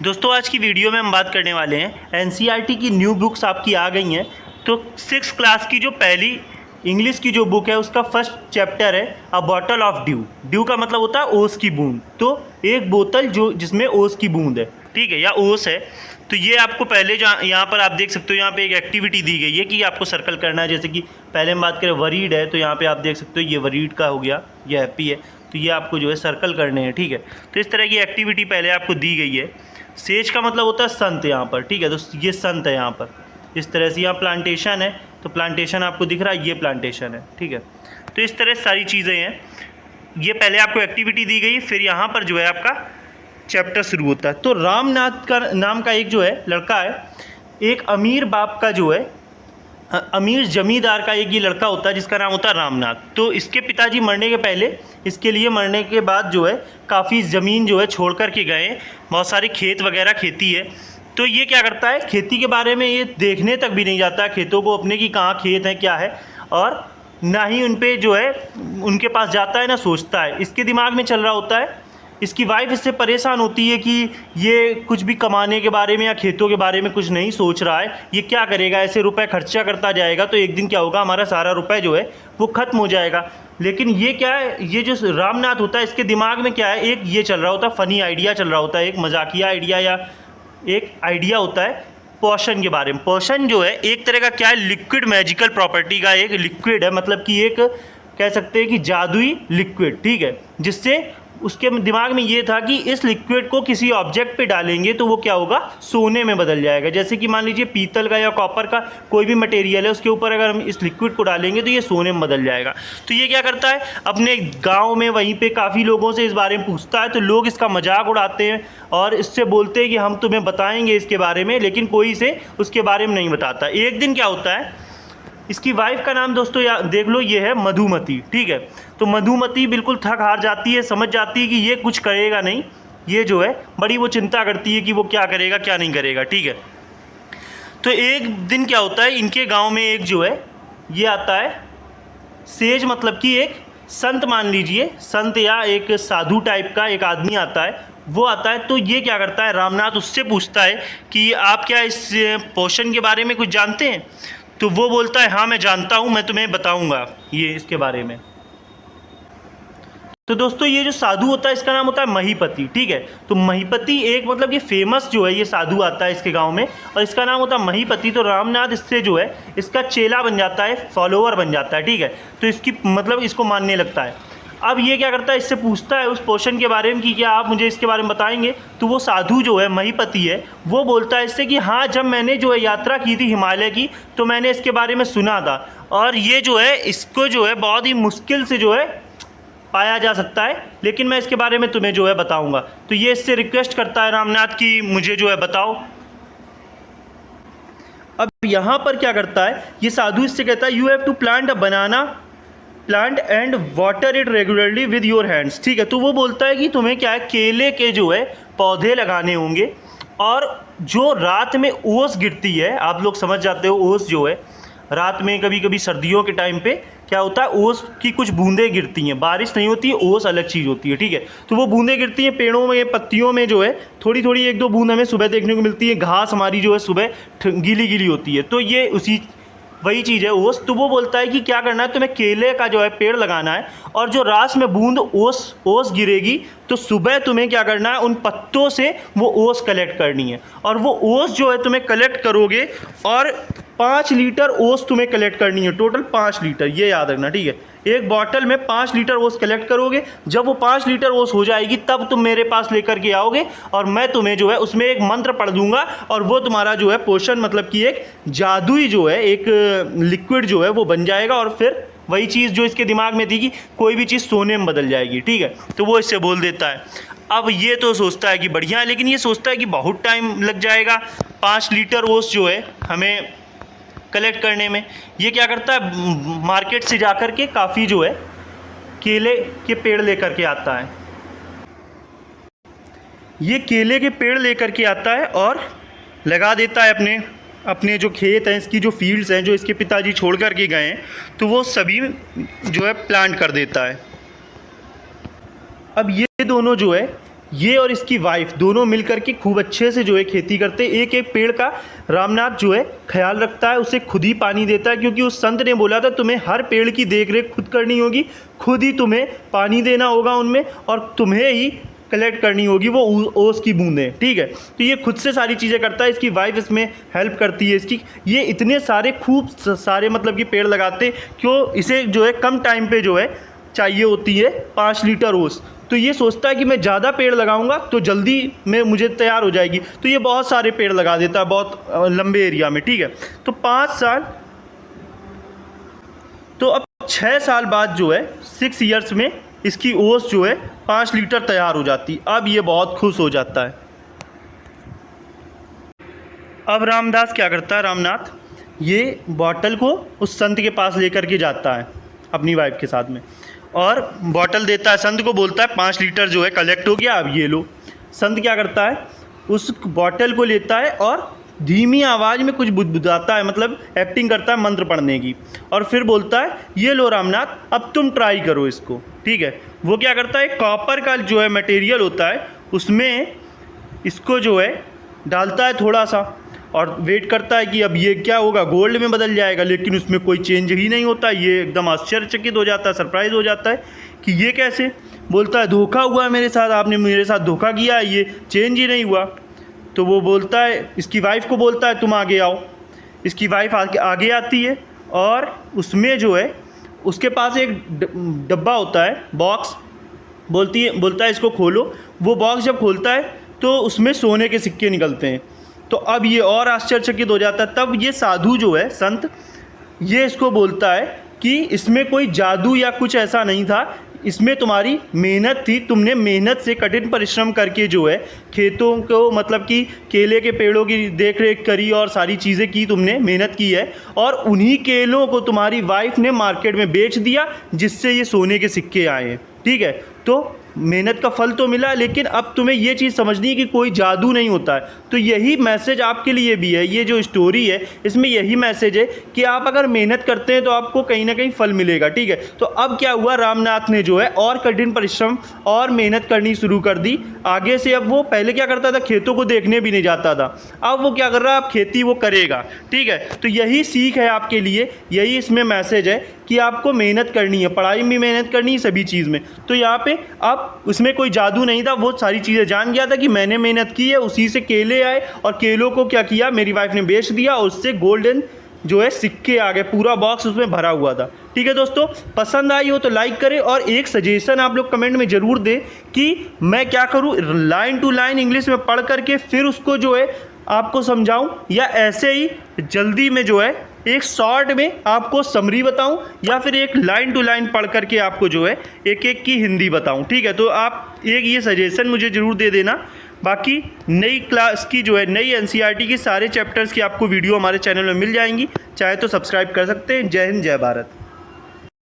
दोस्तों आज की वीडियो में हम बात करने वाले हैं एनसीईआरटी की न्यू बुक्स आपकी आ गई हैं। तो 6th क्लास की जो पहली इंग्लिश की जो बुक है उसका फर्स्ट चैप्टर है अ बॉटल ऑफ ड्यू। ड्यू का मतलब होता है ओस की बूंद। तो एक बोतल जो जिसमें ओस की बूंद है, ठीक है, या ओस है। तो ये आपको पहले यहाँ पर आप देख सकते हो, यहाँ पे एक एक्टिविटी दी गई है कि आपको सर्कल करना है। जैसे कि पहले हम बात करें वरीड है, तो यहाँ पे आप देख सकते हो ये वरीड का हो गया, ये हैप्पी है, तो ये आपको जो है सर्कल करने हैं, ठीक है। तो इस तरह की एक्टिविटी पहले आपको दी गई है। सेज का मतलब होता है संत यहाँ पर, ठीक है। तो ये संत है यहाँ पर, इस तरह से। यहाँ प्लांटेशन है, तो प्लांटेशन आपको दिख रहा है, ये प्लांटेशन है, ठीक है। तो इस तरह सारी चीज़ें हैं। ये पहले आपको एक्टिविटी दी गई, फिर यहाँ पर जो है आपका चैप्टर शुरू होता है। तो रामनाथ का नाम का एक जो है लड़का है, एक अमीर बाप का जो है, अमीर जमींदार का एक ये लड़का होता है जिसका नाम होता है रामनाथ। तो इसके पिताजी मरने के पहले, इसके लिए मरने के बाद जो है काफ़ी ज़मीन जो है छोड़ कर के गए, बहुत सारे खेत वगैरह खेती है। तो ये क्या करता है, खेती के बारे में ये देखने तक भी नहीं जाता है खेतों को अपने, कि कहाँ खेत हैं क्या है, और ना ही उन पे जो है उनके पास जाता है ना सोचता है। इसके दिमाग में चल रहा होता है, इसकी वाइफ इससे परेशान होती है कि ये कुछ भी कमाने के बारे में या खेतों के बारे में कुछ नहीं सोच रहा है, ये क्या करेगा, ऐसे रुपए खर्चा करता जाएगा तो एक दिन क्या होगा, हमारा सारा रुपए जो है वो ख़त्म हो जाएगा। लेकिन ये क्या है, ये जो रामनाथ होता है इसके दिमाग में क्या है, एक ये चल रहा होता है, फ़नी आइडिया चल रहा होता है, एक मजाकिया आइडिया या एक आइडिया होता है पोशन के बारे में। पोशन जो है एक तरह का क्या है, लिक्विड मैजिकल प्रॉपर्टी का एक लिक्विड है, मतलब कि एक कह सकते हैं कि जादुई लिक्विड, ठीक है। जिससे उसके दिमाग में ये था कि इस लिक्विड को किसी ऑब्जेक्ट पे डालेंगे तो वो क्या होगा, सोने में बदल जाएगा। जैसे कि मान लीजिए पीतल का या कॉपर का कोई भी मटेरियल है, उसके ऊपर अगर हम इस लिक्विड को डालेंगे तो ये सोने में बदल जाएगा। तो ये क्या करता है, अपने गांव में वहीं पे काफ़ी लोगों से इस बारे में पूछता है, तो लोग इसका मजाक उड़ाते हैं और इससे बोलते हैं कि हम तुम्हें बताएंगे इसके बारे में, लेकिन कोई से उसके बारे में नहीं बताता। एक दिन क्या होता है, इसकी वाइफ का नाम दोस्तों देख लो, ये है मधुमती, ठीक है। तो मधुमती बिल्कुल थक हार जाती है, समझ जाती है कि ये कुछ करेगा नहीं, ये जो है बड़ी वो चिंता करती है कि वो क्या करेगा क्या नहीं करेगा, ठीक है। तो एक दिन क्या होता है, इनके गांव में एक जो है ये आता है सेज, मतलब कि एक संत मान लीजिए, संत या एक साधु टाइप का एक आदमी आता है, वो आता है। तो ये क्या करता है, रामनाथ उससे पूछता है कि आप क्या इस पोशन के बारे में कुछ जानते हैं। तो वो बोलता है हाँ मैं जानता हूँ, मैं तुम्हें बताऊँगा ये इसके बारे में। तो दोस्तों ये जो साधु होता है इसका नाम होता है महीपति, ठीक है। तो महीपति एक मतलब ये फेमस जो है ये साधु आता है इसके गांव में, और इसका नाम होता है महीपति। तो रामनाथ इससे जो है इसका चेला बन जाता है, फॉलोअर बन जाता है, ठीक है। तो इसकी मतलब इसको मानने लगता है। अब ये क्या करता है, इससे पूछता है उस पोशन के बारे में कि क्या आप मुझे इसके बारे में बताएंगे। तो वो साधु जो है महीपति है, वो बोलता है इससे कि हाँ, जब मैंने जो है यात्रा की थी हिमालय की, तो मैंने इसके बारे में सुना था, और ये जो है इसको जो है बहुत ही मुश्किल से जो है पाया जा सकता है, लेकिन मैं इसके बारे में तुम्हें जो है बताऊंगा। तो ये इससे रिक्वेस्ट करता है रामनाथ कि मुझे जो है बताओ। अब यहाँ पर क्या करता है, ये साधु इससे कहता है you have to plant a banana plant and water it regularly with your hands, ठीक है। तो वो बोलता है कि तुम्हें क्या है, केले के जो है पौधे लगाने होंगे, और जो रात में ओस गिरती है, आप लोग समझ जाते हो ओस जो है रात में कभी कभी सर्दियों के टाइम पे क्या होता है, ओस की कुछ बूंदें गिरती हैं, बारिश नहीं होती है, ओस अलग चीज़ होती है, ठीक है। तो वो बूंदें गिरती हैं पेड़ों में, पत्तियों में जो है थोड़ी थोड़ी एक दो बूंद हमें सुबह देखने को मिलती है, घास हमारी जो है सुबह गीली गीली होती है, तो ये वही चीज़ है ओस। तो वो बोलता है कि क्या करना है, तुम्हें केले का जो है पेड़ लगाना है, और जो रात में बूंद ओस गिरेगी तो सुबह तुम्हें क्या करना है, उन पत्तों से वो ओस कलेक्ट करनी है, और वो ओस जो है तुम्हें कलेक्ट करोगे, और 5 लीटर ओस तुम्हें कलेक्ट करनी है, टोटल 5 लीटर, ये याद रखना, ठीक है। एक बॉटल में 5 लीटर ओस कलेक्ट करोगे, जब वो 5 लीटर ओस हो जाएगी तब तुम मेरे पास लेकर के आओगे, और मैं तुम्हें जो है उसमें एक मंत्र पढ़ दूंगा, और वो तुम्हारा जो है पोशन मतलब कि एक जादुई जो है एक लिक्विड जो है वो बन जाएगा, और फिर वही चीज़ जो इसके दिमाग में थी कि कोई भी चीज़ सोने में बदल जाएगी, ठीक है। तो वो इससे बोल देता है। अब ये तो सोचता है कि बढ़िया है, लेकिन ये सोचता है कि बहुत टाइम लग जाएगा 5 लीटर ओस जो है हमें कलेक्ट करने में। ये क्या करता है, मार्केट से जाकर के काफ़ी जो है केले के पेड़ लेकर के आता है। ये केले के पेड़ लेकर के आता है और लगा देता है अपने जो खेत हैं, इसकी जो फील्ड्स हैं जो इसके पिताजी छोड़ कर के गए हैं, तो वो सभी जो है प्लांट कर देता है। अब ये दोनों जो है ये और इसकी वाइफ दोनों मिलकर के खूब अच्छे से जो है खेती करते हैं। एक एक पेड़ का रामनाथ जो है ख्याल रखता है, उसे खुद ही पानी देता है, क्योंकि उस संत ने बोला था तुम्हें हर पेड़ की देख रेख खुद करनी होगी, खुद ही तुम्हें पानी देना होगा उनमें, और तुम्हें ही कलेक्ट करनी होगी वो ओस की बूंदें, ठीक है। तो ये खुद से सारी चीज़ें करता है, इसकी वाइफ इसमें हेल्प करती है इसकी। ये इतने सारे खूब सारे मतलब कि पेड़ लगाते, क्यों इसे जो है कम टाइम पे जो है चाहिए होती है 5 लीटर ओस। तो ये सोचता है कि मैं ज़्यादा पेड़ लगाऊंगा तो जल्दी में मुझे तैयार हो जाएगी, तो ये बहुत सारे पेड़ लगा देता है बहुत लंबे एरिया में, ठीक है। तो 5 साल, तो अब 6 साल बाद जो है 6 ईयर्स में इसकी ओस जो है 5 लीटर तैयार हो जाती। अब ये बहुत खुश हो जाता है। अब रामदास क्या करता है, रामनाथ ये बॉटल को उस संत के पास लेकर के जाता है अपनी वाइफ के साथ में, और बॉटल देता है, संत को बोलता है 5 लीटर जो है कलेक्ट हो गया, अब ये लो। संत क्या करता है, उस बॉटल को लेता है और धीमी आवाज़ में कुछ बुदबुदाता है, मतलब एक्टिंग करता है मंत्र पढ़ने की, और फिर बोलता है ये लो रामनाथ अब तुम ट्राई करो इसको, ठीक है। वो क्या करता है, कॉपर का जो है मटेरियल होता है उसमें इसको जो है डालता है थोड़ा सा, और वेट करता है कि अब ये क्या होगा, गोल्ड में बदल जाएगा, लेकिन उसमें कोई चेंज ही नहीं होता। ये एकदम आश्चर्यचकित हो जाता है, सरप्राइज हो जाता है कि ये कैसे। बोलता है धोखा हुआ है मेरे साथ, आपने मेरे साथ धोखा किया है, ये चेंज ही नहीं हुआ। तो वो बोलता है, इसकी वाइफ को बोलता है तुम आगे आओ। इसकी वाइफ आगे आती है, और उसमें जो है उसके पास एक डब्बा होता है, बॉक्स, बोलता है इसको खोलो। वो बॉक्स जब खोलता है तो उसमें सोने के सिक्के निकलते हैं। तो अब ये और आश्चर्यचकित हो जाता है। तब ये साधु जो है संत, ये इसको बोलता है कि इसमें कोई जादू या कुछ ऐसा नहीं था, इसमें तुम्हारी मेहनत थी, तुमने मेहनत से कठिन परिश्रम करके जो है खेतों को, मतलब कि केले के पेड़ों की देख रेख करी और सारी चीज़ें की, तुमने मेहनत की है, और उन्हीं केलों को तुम्हारी वाइफ ने मार्केट में बेच दिया, जिससे ये सोने के सिक्के आए हैं, ठीक है। तो मेहनत का फल तो मिला, लेकिन अब तुम्हें ये चीज़ समझनी है कि कोई जादू नहीं होता है। तो यही मैसेज आपके लिए भी है, ये जो स्टोरी है इसमें यही मैसेज है कि आप अगर मेहनत करते हैं तो आपको कहीं ना कहीं फल मिलेगा, ठीक है। तो अब क्या हुआ, रामनाथ ने जो है और कठिन परिश्रम और मेहनत करनी शुरू कर दी आगे से। अब वो पहले क्या करता था, खेतों को देखने भी नहीं जाता था, अब वो क्या कर रहा है, अब खेती वो करेगा, ठीक है। तो यही सीख है आपके लिए, यही इसमें मैसेज है कि आपको मेहनत करनी है, पढ़ाई में मेहनत करनी है, सभी चीज़ में। तो यहाँ पे अब उसमें कोई जादू नहीं था, वो सारी चीज़ें जान गया था कि मैंने मेहनत की है, उसी से केले आए, और केलों को क्या किया, मेरी वाइफ ने बेच दिया, और उससे गोल्डन जो है सिक्के आ गए, पूरा बॉक्स उसमें भरा हुआ था, ठीक है। दोस्तों पसंद आई हो तो लाइक करें, और एक सजेशन आप लोग कमेंट में ज़रूर दें कि मैं क्या करूँ, लाइन टू लाइन इंग्लिश में पढ़ करके फिर उसको जो है आपको समझाऊं, या ऐसे ही जल्दी में जो है एक शॉर्ट में आपको समरी बताऊं, या फिर एक लाइन टू लाइन पढ़ करके आपको जो है एक एक की हिंदी बताऊं, ठीक है। तो आप एक ये सजेशन मुझे ज़रूर दे देना। बाकी नई क्लास की जो है, नई एनसीईआरटी की सारे चैप्टर्स की आपको वीडियो हमारे चैनल में मिल जाएंगी, चाहे तो सब्सक्राइब कर सकते हैं। जय हिंद, जय भारत।